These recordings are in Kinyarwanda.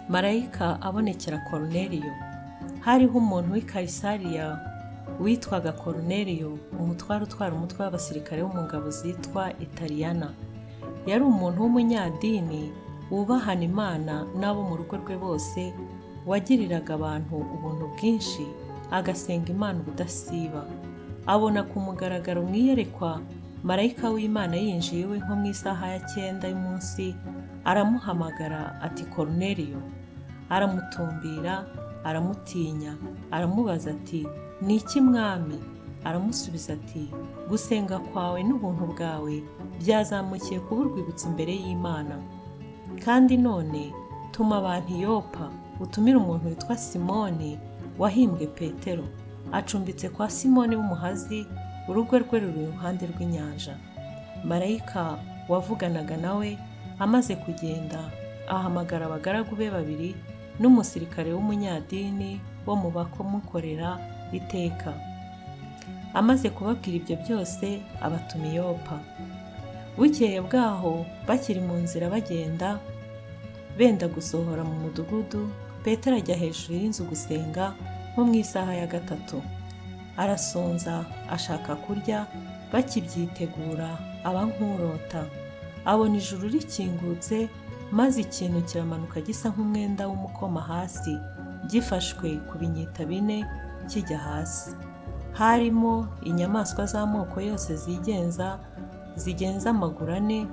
marayika abonekera Koruneliyo. Hariho umuntu w'i Kayisariya witwaga Koruneliyo, umutware utwara umutwe w'abasirikare wo mu ngabo zitwa Italiyana. Yari umuntu w'umunyadini wubahana Imana n'abo mu rugo rwe bose, wagiriraga abantu ubuntu bwinshi, agasenga Imana ubudasiba. Abona ku mugaragaro mu iyerekwa marayika w'Imana yinjiye iwe nko mu isaha ya 9 y'umunsi, aramuhamagara ati Koruneliyo. Aramutumbira, aramutinya, aramubaza ati ni iki mwami? Aramusubiza ati gusenga kwawe n'ubuntu bwawe byazamukiye kuba urwibutso imbere y'Imana. Kandi none tuma abantu i Yopa utumire umuntu witwa Simoni wahimbwe Petero. Acumbitse kwa Simoni w'umuhazi, urugo rwe ruri iruhande rw'inyanja. Marayika wavuganaga nawe amaze kugenda, ahamagara abagaragu be 2 n'umusirikare w'umunyadini wo mu bakomukorera iteka. Amaze kubabwira ibyo byose, abatuma i Yopa. Bukeye bwaho bakiri mu nzira bagenda benda gusohora mu mudugudu, Petero ajya hejuru y'inzu gusenga nko mu isaha ya 3. Arasonza, ashaka kurya, bakibyitegura aba nk'urota. Abona ijuru rikingutse, maze ikintu kiramanuka gisa nk'umwenda w'umukoma hasi, gifashwe ku binyita 4 kijya hasi. Harimo inyamaswa z'amoko yose zigenza amaguru 4,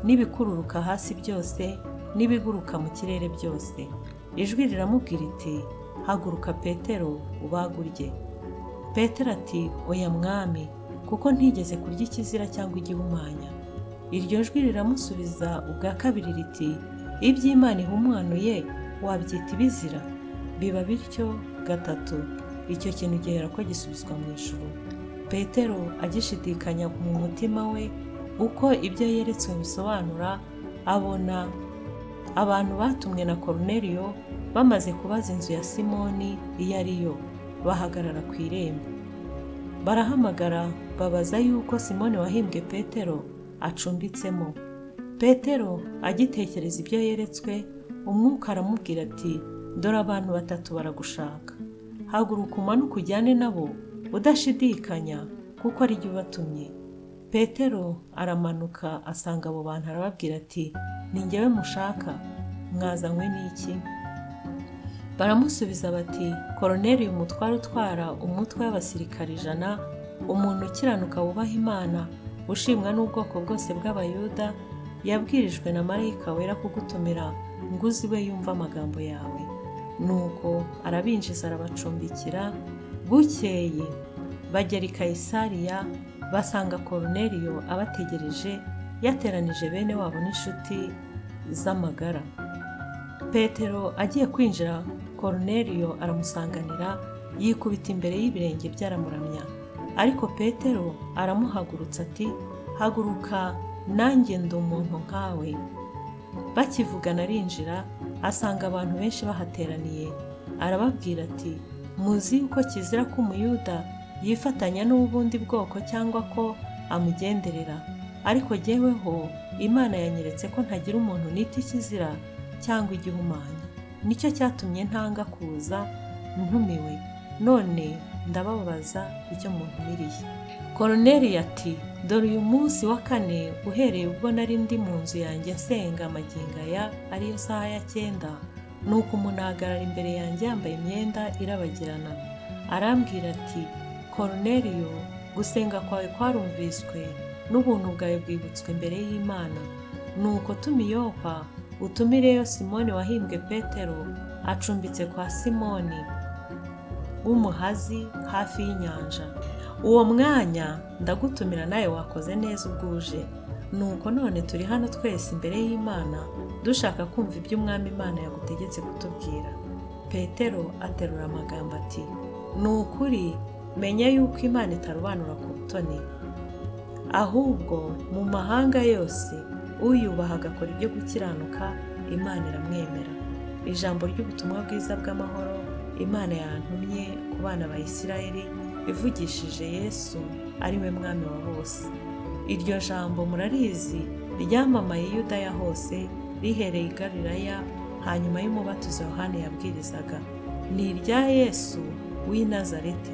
n'ibikururuka hasi byose, n'ibiguruka mu kirere byose. Ijwi riramubwira iti haguruka Petero, ubagurye. Petero ati oya mwami, kuko ntigeze kurya ikizira cyangwa igihumanya. Iryo jwi riramusubiza ubwa kabiri riti iby'Imana ihumwanuye wabyita ibizira? Biba bityo 3. Icyo kintu gihera ko gisubizwa mu ijuru. Petero agishidikanya mu mutima we uko ibyo yeretswe bisobanura, abona abantu batumwe na Koruneliyo bamaze kubaza inzu ya Simoni iyo ariyo, bahagarara ku irembo. Barahamagara babaza yuko Simoni wahimbwe Petero acumbitsemo. Petero agitekereza ibyo yeretswe, umwuka aramubwira ati dore abantu 3 baragushaka. Haguruka umanuke ujyane nabo udashidikanya, kuko ari jye ubatumye. Petero aramanuka asanga abo bantu, arababwira ati ni njyewe mushaka, mwazanywe n'iki? Baramusubiza bati Koruneliyo, umutware utwara umutwe w'abasirikare 100, umuntu ukiranuka wubaha Imana, ushimwa n'ubwoko bwose bw'Abayuda, yabwirijwe na marayika wera kugutumira ngo uzi we yumva amagambo yawe. Nuko arabinjiza arabacumbikira. Bukeye bagera i Kayisariya, basanga Koruneliyo abategereje, yateranije bene wabo n'inshuti z'amagara. Petero agiye kwinjira, Koruneliyo aramusanganira, yikubita imbere y'ibirenge bye aramuramya. Ariko Petero aramuhagurutsa ati haguruka, nanjye ndi umuntu nkawe. Bakivugana arinjira, asanga abantu benshi bahateraniye. Arababwira ati muzi yuko kizira ko Umuyuda yifatanya n'ubundi bwoko cyangwa ko amugenderera, ariko jyeweho Imana yanyeretse ko ntagira umuntu nita ikizira cyangwa igihumanya. Nicyo cyatumye ntanga kuza ntumiwe, none ndababaza icyo muntumiriye. Koruneliyo ati dore uyu munsi wa 4 uhereye ubwo nari ndi mu nzu yanjye nsenga magingo aya, ariyo saha ya 9, nuko umuntu ahagarara imbere yanjye yambaye imyenda irabagirana. Arambwira ati Koruneliyo, gusenga kwawe kwarumviswe, n'ubuntu bwawe bwibutswe imbere y'Imana. Nuko tuma i Yopa utumireyo Simoni wahimbwe Petero, acumbitse kwa Simoni w'umuhazi hafi y'inyanja. Uwo mwanya ndagutumira nawe wakoze neza ubwuje. Nuko none turi hano twese imbere y'Imana, dushaka kumva ibyo Umwami Imana yagutegetse kutubwira. Petero aterura amagambo ati ni ukuri, menya yuko Imana itarobanura ku butoni, ahubwo mu mahanga yose uyubaha agakora ibyo gukiranuka, Imana iramwemera. Ijambo ry'ubutumwa bwiza bw'amahoro Imana yantumye ku bana ba Isirayeli, ivugishije Yesu ari we mwami wa bose. Iryo jambo murarizi, ryamamaye i Yudaya hose, rihereye i Galilaya hanyuma y'umubatizo Yohana yabwirizaga, ni irya Yesu w'i Nazareti,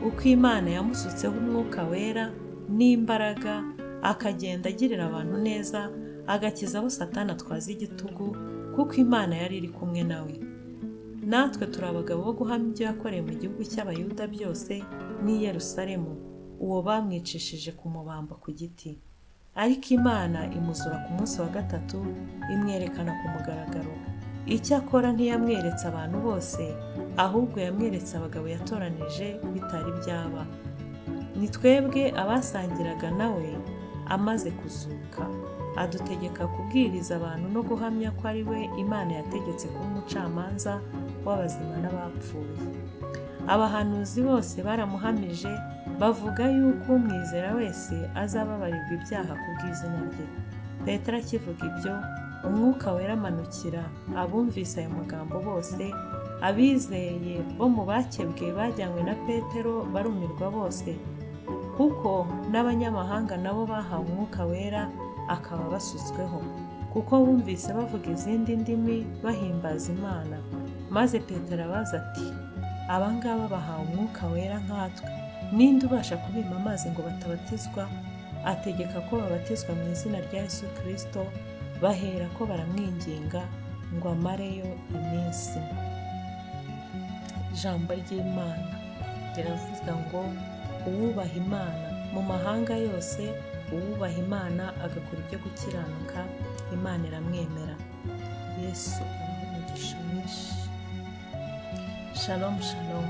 uko Imana yamusutseho umwuka wera n'imbaraga, akagenda agirira abantu neza, agakiza abo Satani atwaza igitugu, kuko Imana yari iri kumwe nawe. Natwe turi abagabo bo guhamya ibyo yakoreye mu gihugu cy'Abayuda byose n'i Yerusalemu, uwo bamwicishije kumubamba ku giti. Ariko Imana imuzura ku munsi wa gatatu, imwerekana ku mugaragaro. Icyakora ntiyamweretse abantu bose, ahubwo yamweretse abagabo yatoranije bitari byaba. Ni twebwe abasangiraga nawe amaze kuzuka, adutegeka kubwiriza abantu no guhamya ko ari we Imana yategetse kuba umucamanza w'abazima n'abapfuye. Abahanuzi bose baramuhamije, bavuga yuko umwizera wese azababarirwa ibyaha ku bw'izina rye. Petero akivuga ibyo, umwuka wera amanukira abumvise ayo magambo bose. Abizeye bo mu bakebwe bajyanywe na Petero barumirwa bose, kuko n'abanyamahanga nabo bahawe umwuka wera akaba basutsweho, kuko bumvise bavuga izindi ndimi bahimbaza Imana. Maze Petero abaza ati, aba ngaba bahawe umwuka wera nkatwe, ninde ubasha kubima amazi ngo batabatizwa? Ategeka ko babatizwa mu izina rya Yesu Kristo. Bahera ko baramwinginga ngo amareyo iminsi. Ijambo ry'Imana riravuga ngo uwubaha Imana mu mahanga yose, uwubaha Imana agakora ibyo gukiranuka, Imana iramwemera. Yesu araha umugisha mwinshi. Shalom shalom.